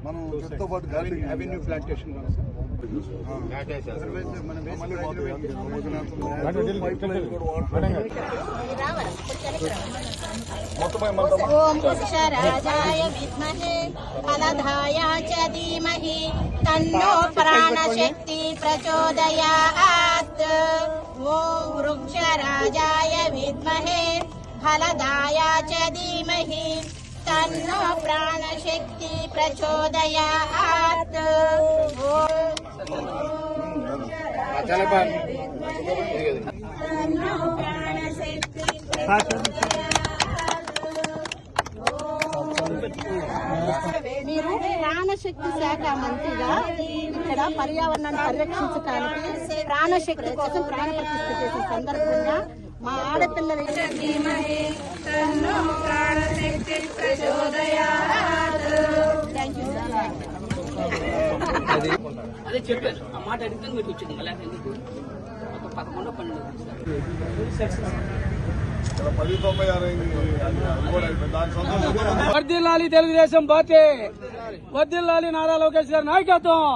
మనం చెట్తో పాటు avenue plantation ఓం వృక్షరాజాయ విద్మహే ఫలదాయ చ ధీమహి తన్నో ప్రాణశక్తి ప్రచోదయాత్. ఓం వృక్షరాజాయ విద్మహే ఫలదాయ చ ధీమహి తన్నో ప్రాణశక్తి ప్రచోదయాత్. మీరు ప్రాణశక్తి శాఖ మంత్రిగా ఇక్కడ పర్యావరణాన్ని పరిరక్షించడానికి ప్రాణశక్తి కోసం ప్రాణ ప్రతిష్ఠ చేసిన సందర్భంగా మా ఆడపిల్లలకి అదే చెప్పారు ఆ మాట అడిగితే మీకు వచ్చింది లేక ఎందుకు 11 12 వర్ధిల్లాలి తెలుగుదేశం పార్టీ, వర్ధిల్లాలి నారా లోకేష్ గారి నాయకత్వం.